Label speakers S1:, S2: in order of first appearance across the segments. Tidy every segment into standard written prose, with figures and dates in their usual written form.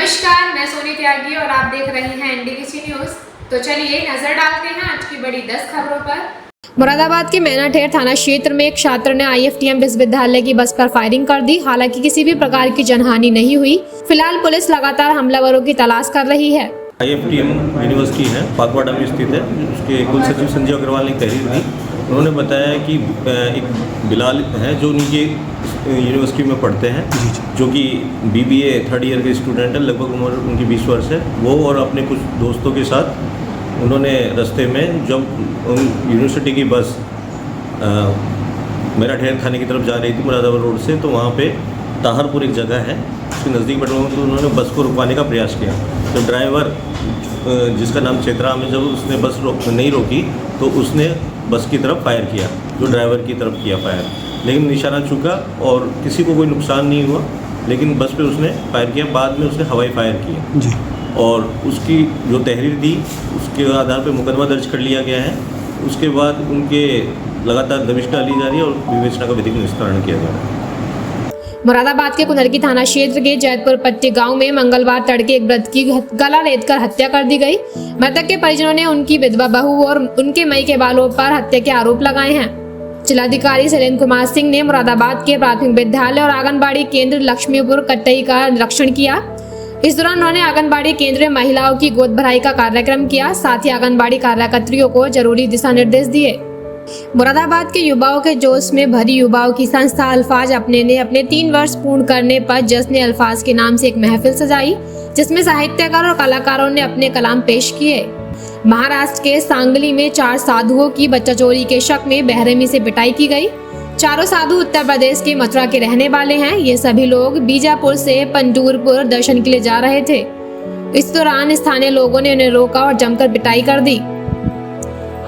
S1: नमस्कार, मैं सोनी त्यागी और आप देख रहे हैं एनडीवीसी न्यूज। तो चलिए नजर डालते हैं आज की बड़ी 10 खबरों पर। मुरादाबाद के मैनाठेर थाना क्षेत्र में एक छात्र ने आईएफटीएम विश्वविद्यालय की बस पर फायरिंग कर दी। हालांकि किसी भी प्रकार की जनहानि नहीं हुई। फिलहाल पुलिस लगातार हमलावरों की तलाश कर रही है।
S2: आईएफटीएम यूनिवर्सिटी है, पाकवाड़ा में स्थित है। उसके कुल सचिव संजय अग्रवाल ने तहरीर दी। उन्होंने बताया कि एक बिलाल है जो उनकी यूनिवर्सिटी में पढ़ते हैं, जो कि बीबीए थर्ड ईयर के स्टूडेंट है। लगभग उम्र उनकी 20 वर्ष है। वो और अपने कुछ दोस्तों के साथ उन्होंने रास्ते में जब यूनिवर्सिटी की बस मैनाठेर थाने की तरफ जा रही थी मुरादाबाद रोड से, तो वहाँ पे ताहरपुर एक जगह है, उसके नज़दीक पेट्रोल, तो उन्होंने बस को रुकवाने का प्रयास किया। तो ड्राइवर जिसका नाम चेतराम है, जब उसने बस नहीं रोकी तो उसने बस की तरफ फायर किया, जो ड्राइवर की तरफ किया फायर, लेकिन निशाना चूका और किसी को कोई नुकसान नहीं हुआ। लेकिन बस पे उसने फायर किया, बाद में उसने हवाई फायर किया जी। और उसकी जो तहरीर दी उसके आधार पर मुकदमा दर्ज कर लिया गया है। उसके बाद उनके लगातार दबिश डाली जा रही है और विवेचना का विधिक निस्तारण किया जा रहा है।
S1: मुरादाबाद के कुनरकी थाना क्षेत्र के जैतपुर पट्टी गांव में मंगलवार तड़के एक वृद्ध की गला रेतकर हत्या कर दी गई। मृतक के परिजनों ने उनकी विधवा बहू और उनके मई के बालों पर हत्या के आरोप लगाए हैं। जिलाधिकारी शैलेंद्र कुमार सिंह ने मुरादाबाद के प्राथमिक विद्यालय और आंगनबाड़ी केंद्र लक्ष्मीपुर कट्टई का निरीक्षण किया। इस दौरान उन्होंने आंगनबाड़ी केंद्र में महिलाओं की गोद भराई का कार्यक्रम किया। साथ ही आंगनबाड़ी कार्यकर्त्रियों को जरूरी दिशा निर्देश दिए। मुरादाबाद के युवाओं के जोश में भरी युवाओं की संस्था अल्फाज अपने ने अपने 3 वर्ष पूर्ण करने पर जश्न अल्फाज के नाम से एक महफिल सजाई, जिसमें साहित्यकार और कलाकारों ने अपने कलाम पेश किए। महाराष्ट्र के सांगली में 4 साधुओं की बच्चा चोरी के शक में बेरहमी से पिटाई की गई। चारों साधु उत्तर प्रदेश के मथुरा के रहने वाले हैं। ये सभी लोग बीजापुर से पंढरपुर दर्शन के लिए जा रहे थे। इस दौरान स्थानीय लोगों ने उन्हें रोका और जमकर पिटाई कर दी।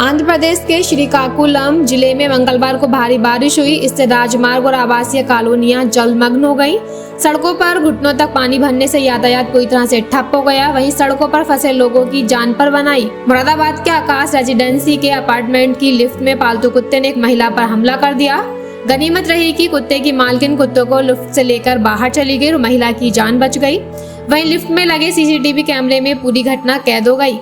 S1: आंध्र प्रदेश के श्रीकाकुलम जिले में मंगलवार को भारी बारिश हुई। इससे राजमार्ग और आवासीय कॉलोनियां जलमग्न हो गईं। सड़कों पर घुटनों तक पानी भरने से यातायात पूरी तरह से ठप हो गया। वहीं सड़कों पर फंसे लोगों की जान पर बनाई। मुरादाबाद के आकाश रेजिडेंसी के अपार्टमेंट की लिफ्ट में पालतू कुत्ते ने एक महिला पर हमला कर दिया। गनीमत रही कि कुत्ते की मालकिन कुत्तों को लिफ्ट से लेकर बाहर चली गई और महिला की जान बच गई। वहीं लिफ्ट में लगे सीसीटीवी कैमरे में पूरी घटना कैद हो गई।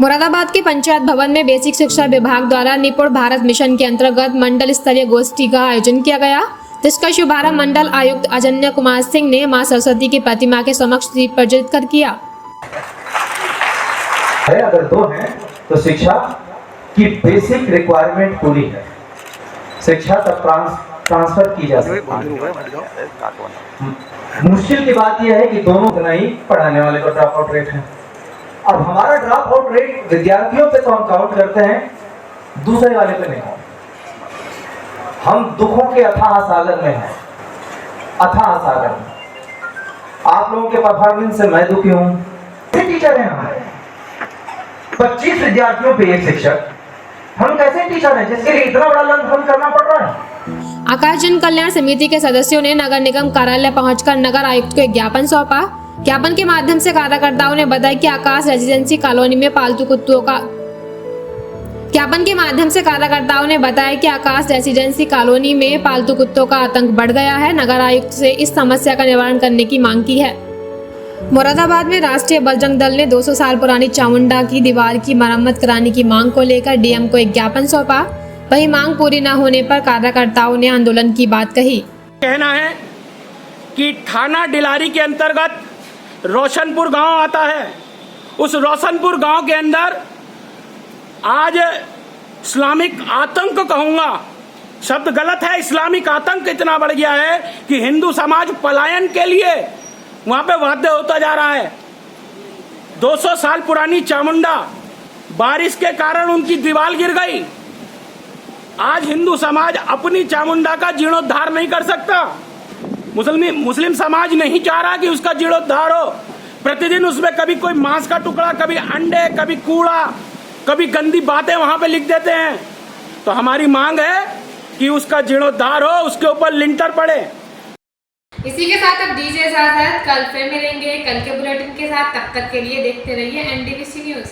S1: मुरादाबाद के पंचायत भवन में बेसिक शिक्षा विभाग द्वारा निपुण भारत मिशन के अंतर्गत मंडल स्तरीय गोष्ठी का आयोजन किया गया, जिसका शुभारंभ मंडल आयुक्त अजन्य कुमार सिंह ने मां सरस्वती की प्रतिमा के समक्ष दीप प्रज्वलित कर किया।
S3: अगर 2 हैं तो शिक्षा की बेसिक रिक्वायरमेंट पूरी है, शिक्षा तक ट्रांसफर की जा सकती है। मुश्किल की बात यह है कि दोनों नहीं पढ़ाने वाले का ड्रॉप आउट रेट है। अब हमारा ड्रॉप आउट रेट विद्यार्थियों पे तो हम काउंट करते हैं, दूसरे वाले पे नहीं। हम दुखों के अथाह सागर में हैं, अथाह सागर में। आप लोगों के परफॉर्मेंस से मैं दुखी हूं। टीचर हैं हमारे 25 विद्यार्थियों पे एक शिक्षक। हम कैसे टीचर हैं जिसके लिए इतना बड़ा लंच करना पड़ रहा है।
S1: आकाश जन कल्याण समिति के सदस्यों ने नगर निगम कार्यालय पहुंचकर नगर आयुक्त को एक ज्ञापन सौंपा। ज्ञापन के माध्यम से कार्यकर्ताओं ने बताया कि आकाश रेजिडेंसी कॉलोनी में पालतू कुत्तों का आतंक बढ़ गया है। नगर आयुक्त से इस समस्या का निवारण करने की मांग की है। मुरादाबाद में राष्ट्रीय बजरंग दल ने 200 साल पुरानी चामुंडा की दीवार की मरम्मत कराने की मांग को लेकर डीएम को एक ज्ञापन सौंपा। वहीं मांग पूरी न होने पर कार्यकर्ताओं ने आंदोलन की बात कही।
S4: कहना है कि थाना डिलारी के अंतर्गत रोशनपुर गांव आता है। उस रोशनपुर गांव के अंदर आज इस्लामिक आतंक कहूंगा, शब्द गलत है, इस्लामिक आतंक इतना बढ़ गया है कि हिंदू समाज पलायन के लिए वहां पे बाध्य होता जा रहा है। 200 साल पुरानी चामुंडा, बारिश के कारण उनकी दीवार गिर गई। आज हिंदू समाज अपनी चामुंडा का जीर्णोद्धार नहीं कर सकता। मुस्लिम समाज नहीं चाह रहा कि उसका जीर्णोद्धार हो। प्रतिदिन उसमें कभी कोई मांस का टुकड़ा, कभी अंडे, कभी कूड़ा, कभी गंदी बातें वहां पे लिख देते हैं। तो हमारी मांग है कि उसका जीर्णोद्धार हो, उसके ऊपर लिंटर पड़े।
S1: इसी के साथ अब दीजिए इजाजत। कल फिर मिलेंगे कल के बुलेटिन के साथ। तब तक के लिए देखते रहिए एनडीवीसी न्यूज।